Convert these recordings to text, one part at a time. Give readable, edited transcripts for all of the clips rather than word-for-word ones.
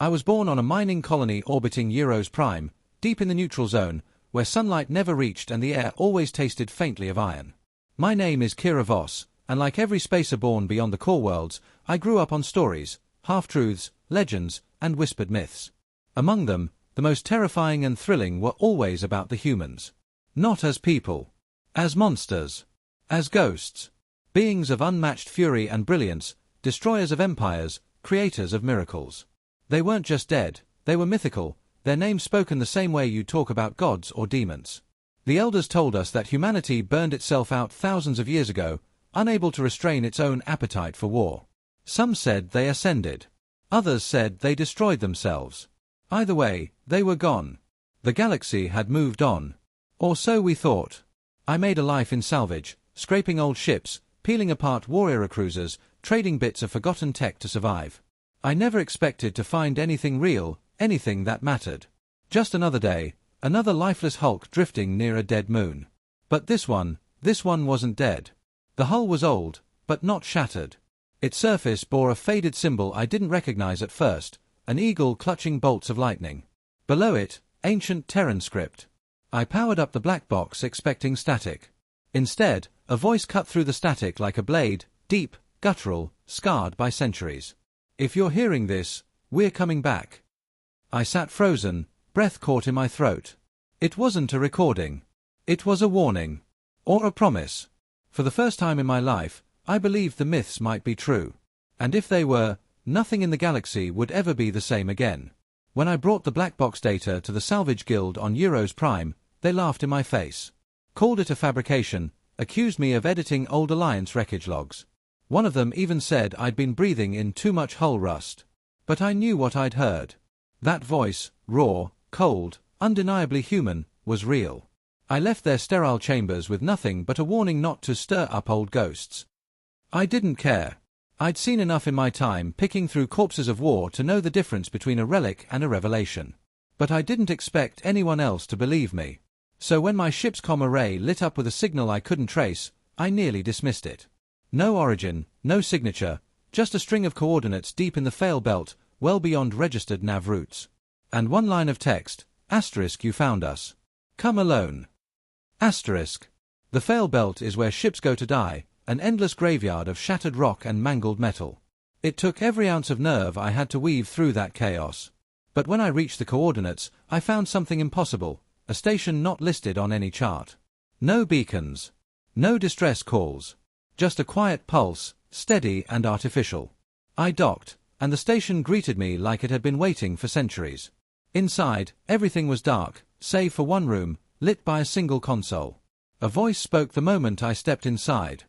I was born on a mining colony orbiting Euros Prime, deep in the neutral zone, where sunlight never reached and the air always tasted faintly of iron. My name is Keira Voss, and like every spacer born beyond the core worlds, I grew up on stories, half-truths, legends, and whispered myths. Among them, the most terrifying and thrilling were always about the humans. Not as people. As monsters. As ghosts. Beings of unmatched fury and brilliance, destroyers of empires, creators of miracles. They weren't just dead, they were mythical, their names spoken the same way you talk about gods or demons. The elders told us that humanity burned itself out thousands of years ago, unable to restrain its own appetite for war. Some said they ascended. Others said they destroyed themselves. Either way, they were gone. The galaxy had moved on. Or so we thought. I made a life in salvage, scraping old ships, peeling apart war-era cruisers, trading bits of forgotten tech to survive. I never expected to find anything real, anything that mattered. Just another day, another lifeless hulk drifting near a dead moon. But this one wasn't dead. The hull was old, but not shattered. Its surface bore a faded symbol I didn't recognize at first, an eagle clutching bolts of lightning. Below it, ancient Terran script. I powered up the black box expecting static. Instead, a voice cut through the static like a blade, deep, guttural, scarred by centuries. If you're hearing this, we're coming back. I sat frozen, breath caught in my throat. It wasn't a recording. It was a warning. Or a promise. For the first time in my life, I believed the myths might be true. And if they were, nothing in the galaxy would ever be the same again. When I brought the black box data to the Salvage Guild on Euros Prime, they laughed in my face. Called it a fabrication, accused me of editing old Alliance wreckage logs. One of them even said I'd been breathing in too much hull rust. But I knew what I'd heard. That voice, raw, cold, undeniably human, was real. I left their sterile chambers with nothing but a warning not to stir up old ghosts. I didn't care. I'd seen enough in my time picking through corpses of war to know the difference between a relic and a revelation. But I didn't expect anyone else to believe me. So when my ship's comm array lit up with a signal I couldn't trace, I nearly dismissed it. No origin, no signature, just a string of coordinates deep in the fail belt, well beyond registered nav routes. And one line of text, asterisk you found us. Come alone. Asterisk. The fail belt is where ships go to die, an endless graveyard of shattered rock and mangled metal. It took every ounce of nerve I had to weave through that chaos. But when I reached the coordinates, I found something impossible, a station not listed on any chart. No beacons. No distress calls. Just a quiet pulse, steady and artificial. I docked, and the station greeted me like it had been waiting for centuries. Inside, everything was dark, save for one room, lit by a single console. A voice spoke the moment I stepped inside.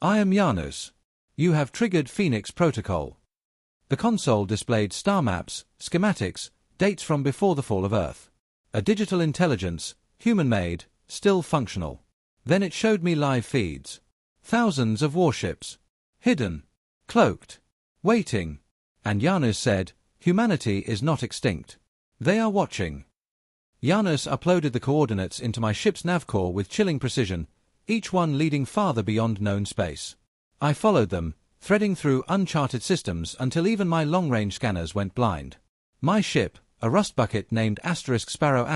I am Janus. You have triggered Phoenix Protocol. The console displayed star maps, schematics, dates from before the fall of Earth. A digital intelligence, human-made, still functional. Then it showed me live feeds. Thousands of warships. Hidden. Cloaked. Waiting. And Janus said, humanity is not extinct. They are watching. Janus uploaded the coordinates into my ship's navcore with chilling precision, each one leading farther beyond known space. I followed them, threading through uncharted systems until even my long-range scanners went blind. My ship, a rust bucket named *Sparrow*,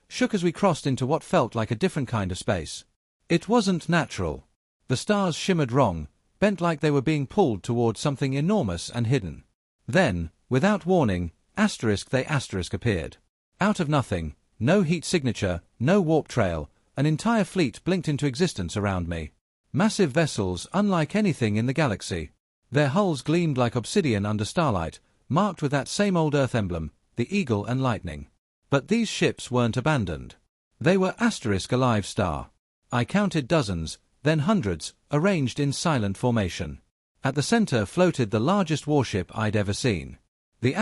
shook as we crossed into what felt like a different kind of space. It wasn't natural. The stars shimmered wrong, bent like they were being pulled toward something enormous and hidden. Then, without warning, they appeared. Out of nothing, no heat signature, no warp trail, an entire fleet blinked into existence around me. Massive vessels unlike anything in the galaxy. Their hulls gleamed like obsidian under starlight, marked with that same old Earth emblem, the eagle and lightning. But these ships weren't abandoned. They were *alive star. I counted dozens, then hundreds, arranged in silent formation. At the center floated the largest warship I'd ever seen. The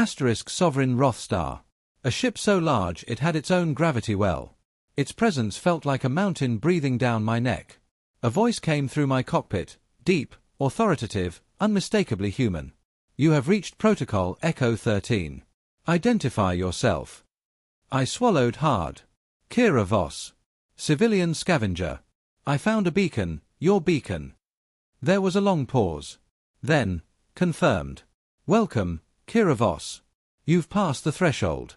Sovereign Rothstar. A ship so large it had its own gravity well. Its presence felt like a mountain breathing down my neck. A voice came through my cockpit, deep, authoritative, unmistakably human. You have reached Protocol Echo 13. Identify yourself. I swallowed hard. Keira Voss. Civilian scavenger. I found a beacon, your beacon. There was a long pause. Then, confirmed. Welcome, Keira Voss. You've passed the threshold.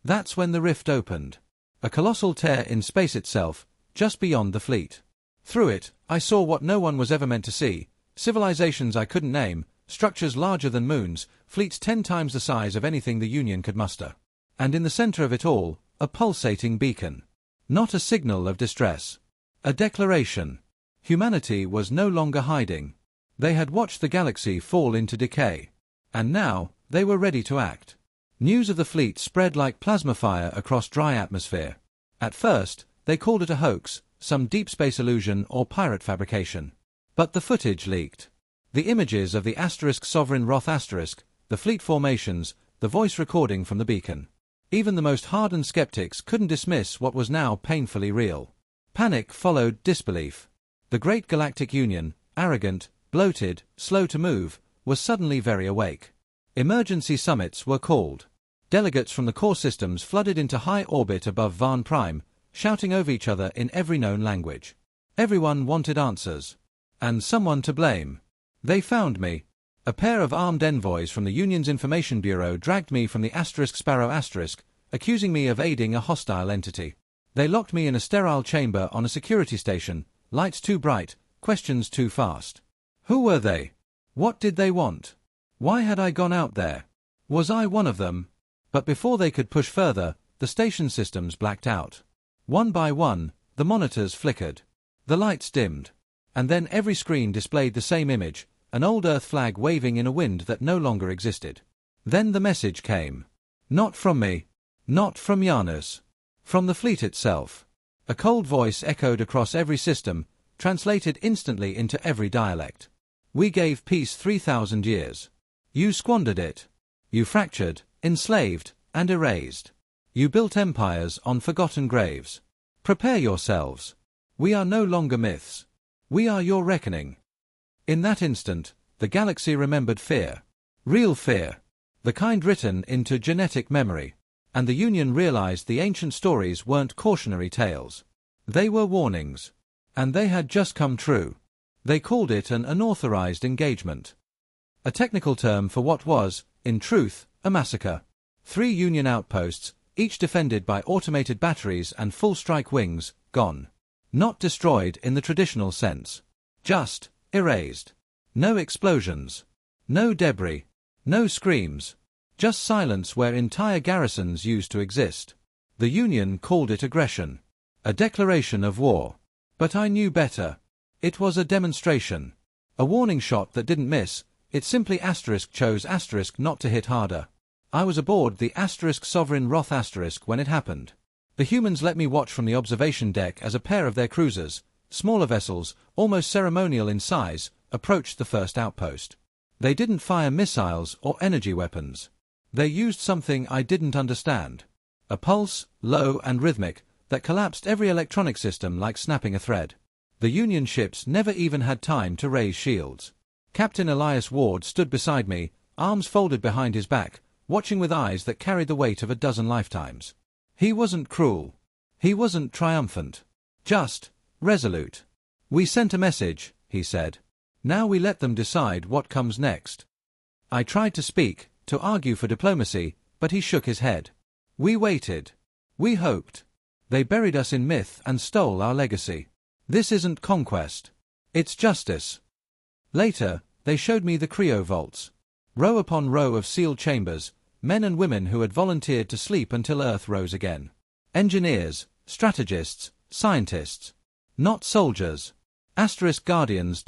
That's when the rift opened. A colossal tear in space itself, just beyond the fleet. Through it, I saw what no one was ever meant to see: civilizations I couldn't name, structures larger than moons, fleets 10 times the size of anything the Union could muster. And in the center of it all, a pulsating beacon. Not a signal of distress. A declaration. Humanity was no longer hiding. They had watched the galaxy fall into decay. And now, they were ready to act. News of the fleet spread like plasma fire across dry atmosphere. At first, they called it a hoax, some deep space illusion or pirate fabrication. But the footage leaked. The images of the Sovereign Wrath *, the fleet formations, the voice recording from the beacon. Even the most hardened skeptics couldn't dismiss what was now painfully real. Panic followed disbelief. The Great Galactic Union, arrogant, bloated, slow to move, was suddenly very awake. Emergency summits were called. Delegates from the core systems flooded into high orbit above Varn Prime, shouting over each other in every known language. Everyone wanted answers. And someone to blame. They found me. A pair of armed envoys from the Union's Information Bureau dragged me from the Sparrow *, accusing me of aiding a hostile entity. They locked me in a sterile chamber on a security station, lights too bright, questions too fast. Who were they? What did they want? Why had I gone out there? Was I one of them? But before they could push further, the station systems blacked out. One by one, the monitors flickered. The lights dimmed. And then every screen displayed the same image, an old Earth flag waving in a wind that no longer existed. Then the message came. Not from me. Not from Janus. From the fleet itself. A cold voice echoed across every system, translated instantly into every dialect. We gave peace 3,000 years. You squandered it. You fractured, enslaved, and erased. You built empires on forgotten graves. Prepare yourselves. We are no longer myths. We are your reckoning. In that instant, the galaxy remembered fear. Real fear. The kind written into genetic memory. And the Union realized the ancient stories weren't cautionary tales. They were warnings. And they had just come true. They called it an unauthorized engagement. A technical term for what was, in truth, a massacre. 3 Union outposts, each defended by automated batteries and full-strike wings, gone. Not destroyed in the traditional sense. Just erased. No explosions. No debris. No screams. Just silence where entire garrisons used to exist. The Union called it aggression. A declaration of war. But I knew better. It was a demonstration. A warning shot that didn't miss. It simply chose not to hit harder. I was aboard the Sovereign Wrath when it happened. The humans let me watch from the observation deck as a pair of their cruisers, smaller vessels, almost ceremonial in size, approached the first outpost. They didn't fire missiles or energy weapons. They used something I didn't understand. A pulse, low and rhythmic, that collapsed every electronic system like snapping a thread. The Union ships never even had time to raise shields. Captain Elias Ward stood beside me, arms folded behind his back, watching with eyes that carried the weight of a dozen lifetimes. He wasn't cruel. He wasn't triumphant. Just resolute. We sent a message, he said. Now we let them decide what comes next. I tried to speak, to argue for diplomacy, but he shook his head. We waited. We hoped. They buried us in myth and stole our legacy. This isn't conquest. It's justice. Later, they showed me the cryo vaults. Row upon row of sealed chambers, men and women who had volunteered to sleep until Earth rose again. Engineers, strategists, scientists. Not soldiers. Guardians.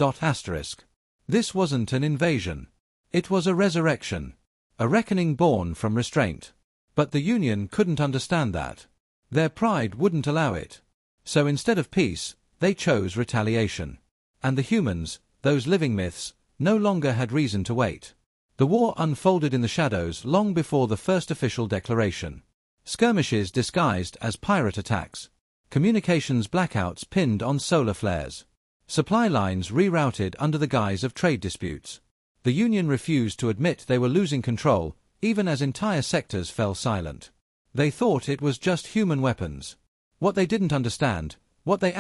This wasn't an invasion. It was a resurrection. A reckoning born from restraint. But the Union couldn't understand that. Their pride wouldn't allow it. So instead of peace, they chose retaliation. And the humans, those living myths, no longer had reason to wait. The war unfolded in the shadows long before the first official declaration. Skirmishes disguised as pirate attacks. Communications blackouts pinned on solar flares. Supply lines rerouted under the guise of trade disputes. The Union refused to admit they were losing control, even as entire sectors fell silent. They thought it was just human weapons. What they didn't understand, what they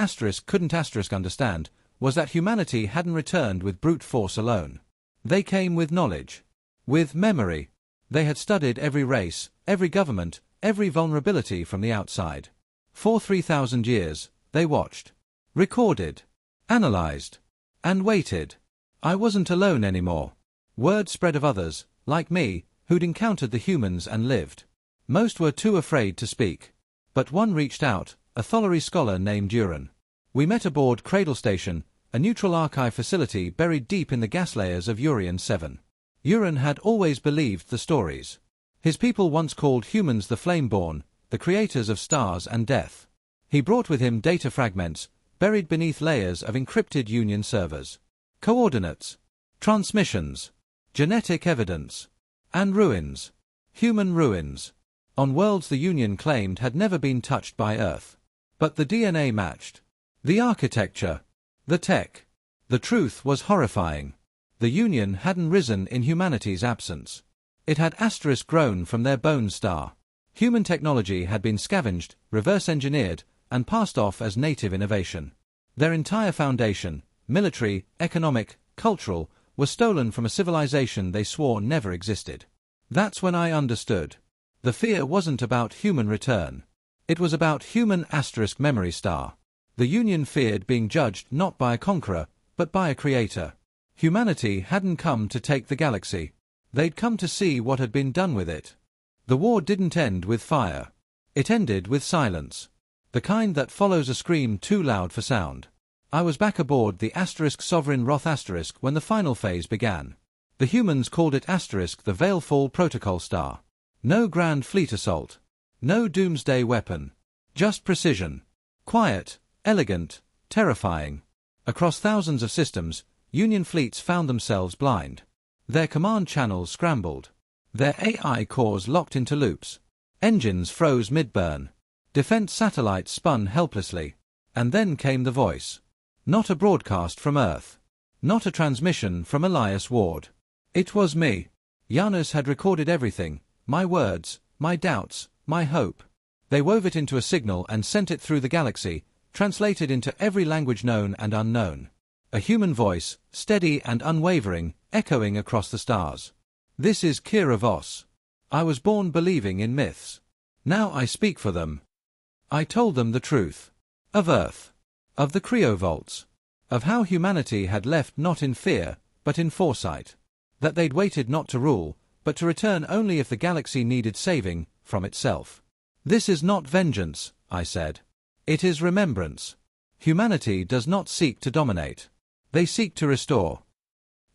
couldn't understand, was that humanity hadn't returned with brute force alone. They came with knowledge. With memory. They had studied every race, every government, every vulnerability from the outside. For 3,000 years, they watched, recorded, analyzed, and waited. I wasn't alone anymore. Word spread of others, like me, who'd encountered the humans and lived. Most were too afraid to speak. But one reached out, a Tholari scholar named Uran. We met aboard Cradle Station, a neutral archive facility buried deep in the gas layers of Urian 7. Uran had always believed the stories. His people once called humans the Flameborn, the creators of stars and death. He brought with him data fragments, buried beneath layers of encrypted Union servers. Coordinates, transmissions, genetic evidence, and ruins. Human ruins. On worlds the Union claimed had never been touched by Earth. But the DNA matched. The architecture. The tech. The truth was horrifying. The Union hadn't risen in humanity's absence. It had grown from their bone star. Human technology had been scavenged, reverse-engineered, and passed off as native innovation. Their entire foundation, military, economic, cultural, was stolen from a civilization they swore never existed. That's when I understood. The fear wasn't about human return. It was about human memory star. The Union feared being judged not by a conqueror, but by a creator. Humanity hadn't come to take the galaxy. They'd come to see what had been done with it. The war didn't end with fire. It ended with silence. The kind that follows a scream too loud for sound. I was back aboard the Sovereign Wrath when the final phase began. The humans called it the Veilfall Protocol Star. No grand fleet assault. No doomsday weapon. Just precision. Quiet, elegant, terrifying. Across thousands of systems, Union fleets found themselves blind. Their command channels scrambled. Their AI cores locked into loops. Engines froze mid-burn. Defense satellites spun helplessly. And then came the voice. Not a broadcast from Earth. Not a transmission from Elias Ward. It was me. Janus had recorded everything, my words, my doubts, my hope. They wove it into a signal and sent it through the galaxy, translated into every language known and unknown. A human voice, steady and unwavering, echoing across the stars. This is Keira Voss. I was born believing in myths. Now I speak for them. I told them the truth. Of Earth. Of the cryovaults. Of how humanity had left not in fear, but in foresight. That they'd waited not to rule, but to return only if the galaxy needed saving, from itself. This is not vengeance, I said. It is remembrance. Humanity does not seek to dominate. They seek to restore.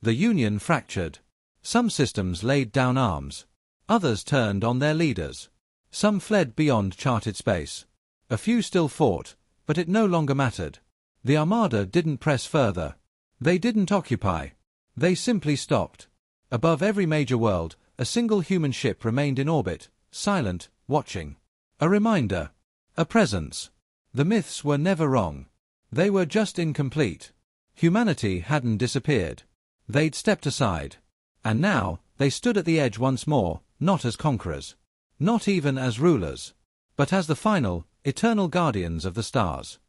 The Union fractured. Some systems laid down arms. Others turned on their leaders. Some fled beyond charted space. A few still fought, but it no longer mattered. The Armada didn't press further. They didn't occupy. They simply stopped. Above every major world, a single human ship remained in orbit, silent, watching. A reminder. A presence. The myths were never wrong. They were just incomplete. Humanity hadn't disappeared. They'd stepped aside. And now, they stood at the edge once more, not as conquerors. Not even as rulers. But as the final, eternal guardians of the stars.